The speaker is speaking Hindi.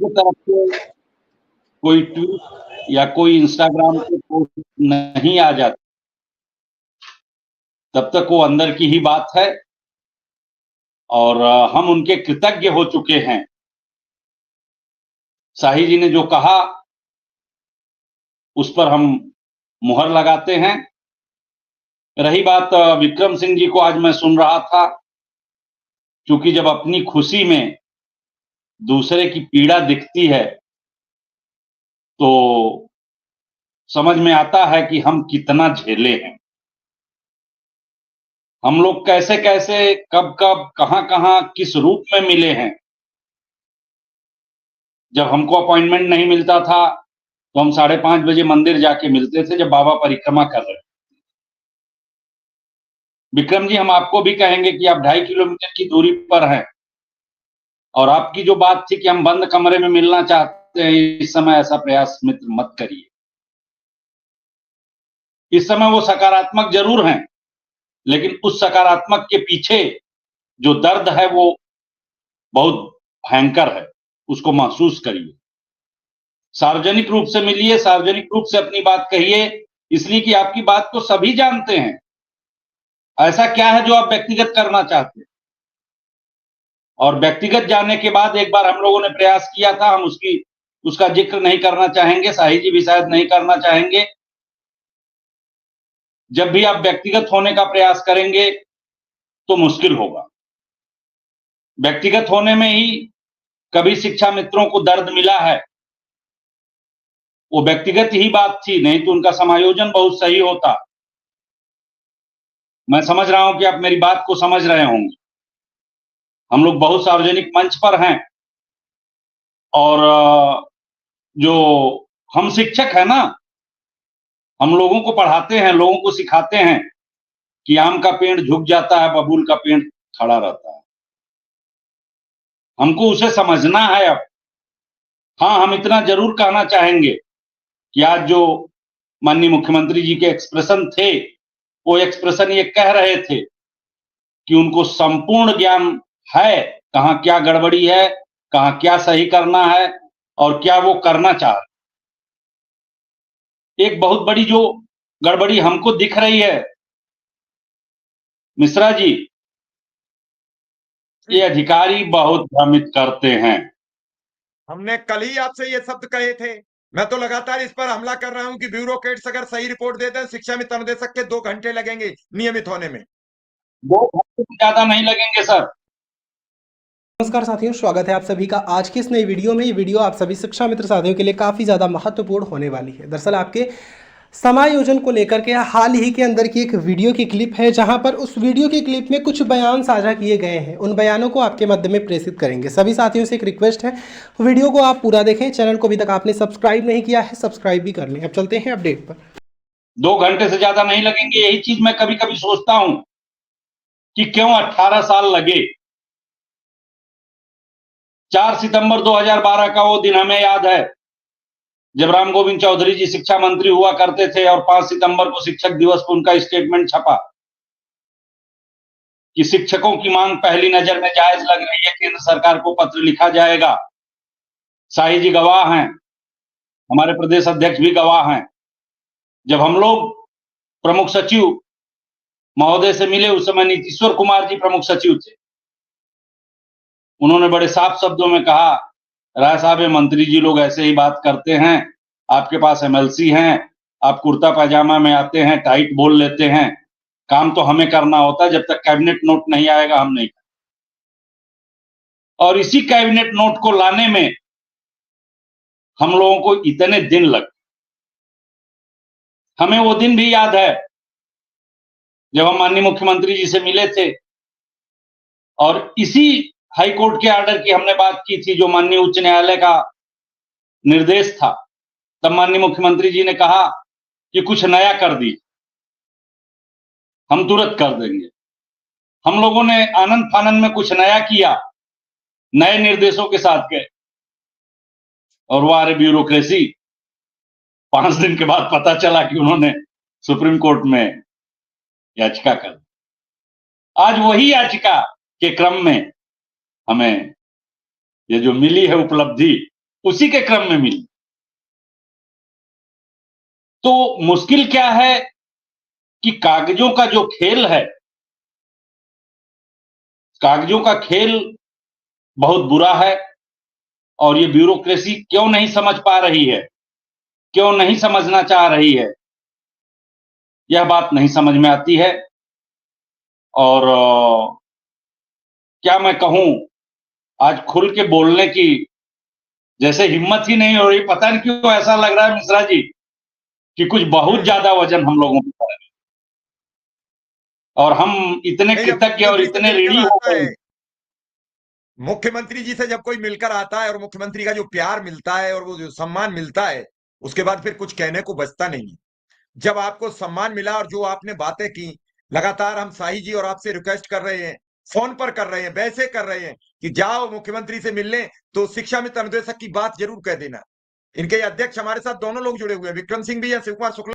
की तरफ से कोई ट्वीट या कोई इंस्टाग्राम पे पोस्ट नहीं आ जाती, तब तक वो अंदर की ही बात है और हम उनके कृतज्ञ हो चुके हैं। शाही जी ने जो कहा उस पर हम मुहर लगाते हैं। रही बात विक्रम सिंह जी को, आज मैं सुन रहा था, क्योंकि जब अपनी खुशी में दूसरे की पीड़ा दिखती है तो समझ में आता है कि हम कितना झेले हैं। हम लोग कैसे कैसे, कब कब, कहां कहां, किस रूप में मिले हैं। जब हमको अपॉइंटमेंट नहीं मिलता था तो हम 5:30 बजे मंदिर जाके मिलते थे जब बाबा परिक्रमा कर रहे थे। विक्रम जी, हम आपको भी कहेंगे कि आप 2.5 किलोमीटर की दूरी पर हैं और आपकी जो बात थी कि हम बंद कमरे में मिलना चाहते हैं, इस समय ऐसा प्रयास मित्र मत करिए। इस समय वो सकारात्मक जरूर हैं, लेकिन उस सकारात्मक के पीछे जो दर्द है वो बहुत भयंकर है, उसको महसूस करिए। सार्वजनिक रूप से मिलिए, सार्वजनिक रूप से अपनी बात कहिए, इसलिए कि आपकी बात को सभी जानते हैं। ऐसा क्या है जो आप व्यक्तिगत करना चाहते हैं, और व्यक्तिगत जानने के बाद एक बार हम लोगों ने प्रयास किया था, हम उसका जिक्र नहीं करना चाहेंगे, शाही जी भी शायद नहीं करना चाहेंगे। जब भी आप व्यक्तिगत होने का प्रयास करेंगे तो मुश्किल होगा। व्यक्तिगत होने में ही कभी शिक्षा मित्रों को दर्द मिला है, वो व्यक्तिगत ही बात थी, नहीं तो उनका समायोजन बहुत सही होता। मैं समझ रहा हूं कि आप मेरी बात को समझ रहे होंगे। हम लोग बहुत सार्वजनिक मंच पर हैं और जो हम शिक्षक हैं ना, हम लोगों को पढ़ाते हैं, लोगों को सिखाते हैं कि आम का पेड़ झुक जाता है, बबूल का पेड़ खड़ा रहता है। हमको उसे समझना है अब। हाँ, हम इतना जरूर कहना चाहेंगे कि आज जो माननीय मुख्यमंत्री जी के एक्सप्रेशन थे, वो एक्सप्रेशन ये कह रहे थे कि उनको संपूर्ण ज्ञान है, कहां क्या गड़बड़ी है, कहां क्या सही करना है और क्या वो करना चाह रहे। एक बहुत बड़ी जो गड़बड़ी हमको दिख रही है मिश्रा जी, ये अधिकारी बहुत भ्रमित करते हैं। हमने कल ही आपसे ये शब्द कहे थे। मैं तो लगातार इस पर हमला कर रहा हूं कि ब्यूरोक्रेट्स अगर सही रिपोर्ट देते हैं, शिक्षा मित्र निर्देशक के 2 घंटे लगेंगे नियमित होने में। 2 घंटे से ज्यादा नहीं लगेंगे सर। नमस्कार साथियों, स्वागत है आप सभी का आज की इस नई वीडियो में। ये वीडियो आप सभी शिक्षा मित्र साथियों के लिए काफ़ी ज़्यादा महत्वपूर्ण होने वाली है। दरअसल आपके समायोजन को लेकर के हाल ही के अंदर की एक वीडियो की क्लिप है, जहां पर उस वीडियो की क्लिप में कुछ बयान साझा किए गए हैं। उन बयानों को आपके मध्य में प्रेषित करेंगे। सभी साथियों से एक रिक्वेस्ट है, वीडियो को आप पूरा देखें। चैनल को अभी तक आपने सब्सक्राइब नहीं किया है, सब्सक्राइब भी कर लें। अब चलते हैं अपडेट पर। 2 घंटे से ज्यादा नहीं लगेंगे। यही चीज मैं कभी कभी सोचता हूं कि क्यों 18 साल लगे। 4 सितंबर 2012 का वो दिन हमें याद है जब राम गोविंद चौधरी जी शिक्षा मंत्री हुआ करते थे और 5 सितंबर को शिक्षक दिवस पर उनका स्टेटमेंट छपा कि शिक्षकों की मांग पहली नजर में जायज लग रही है, केंद्र सरकार को पत्र लिखा जाएगा। शाही जी गवाह हैं, हमारे प्रदेश अध्यक्ष भी गवाह हैं। जब हम लोग प्रमुख सचिव महोदय से मिले, उस समय नीतीश्वर कुमार जी प्रमुख सचिव थे। उन्होंने बड़े साफ शब्दों में कहा, राय साहब ये मंत्री जी लोग ऐसे ही बात करते हैं, आपके पास एमएलसी हैं, आप कुर्ता पैजामा में आते हैं, टाइट बोल लेते हैं, काम तो हमें करना होता है, जब तक कैबिनेट नोट नहीं आएगा हम नहीं। और इसी कैबिनेट नोट को लाने में हम लोगों को इतने दिन लगे। हमें वो दिन भी याद है जब हम माननीय मुख्यमंत्री जी से मिले थे और इसी हाई कोर्ट के ऑर्डर की हमने बात की थी, जो माननीय उच्च न्यायालय का निर्देश था। तब माननीय मुख्यमंत्री जी ने कहा कि कुछ नया कर दीजिए, हम तुरंत कर देंगे। हम लोगों ने आनंद फानंद में कुछ नया किया, नए निर्देशों के साथ गए और वो आरे ब्यूरोक्रेसी। 5 दिन के बाद पता चला कि उन्होंने सुप्रीम कोर्ट में याचिका कर दी। आज वही याचिका के क्रम में हमें ये जो मिली है उपलब्धि, उसी के क्रम में मिली। तो मुश्किल क्या है कि कागजों का जो खेल है, कागजों का खेल बहुत बुरा है और ये ब्यूरोक्रेसी क्यों नहीं समझ पा रही है, क्यों नहीं समझना चाह रही है, यह बात नहीं समझ में आती है। और क्या मैं कहूं, आज खुल के बोलने की जैसे हिम्मत ही नहीं हो रही। पता नहीं क्यों ऐसा लग रहा है मिश्रा जी कि कुछ बहुत ज्यादा वजन हम लोगों पे पड़ गया और हम इतने नहीं, जब कृतज्ञ और मुख्यमंत्री से इतने मिलकर ऋणी हो आता गए। है, मुख्यमंत्री जी से जब कोई मिलकर आता है और मुख्यमंत्री का जो प्यार मिलता है और वो जो सम्मान मिलता है, उसके बाद फिर कुछ कहने को बचता नहीं है। जब आपको सम्मान मिला और जो आपने बातें की, लगातार हम शाही जी और आपसे रिक्वेस्ट कर रहे हैं, फोन पर कर रहे हैं, वैसे कर रहे हैं कि जाओ मुख्यमंत्री से मिलने, तो शिक्षा मित्र अनुदेशक की बात जरूर कह देना। इनके अध्यक्ष हमारे साथ दोनों लोग जुड़े हुए हैं, विक्रम सिंह भी या शिव कुमार शुक्ला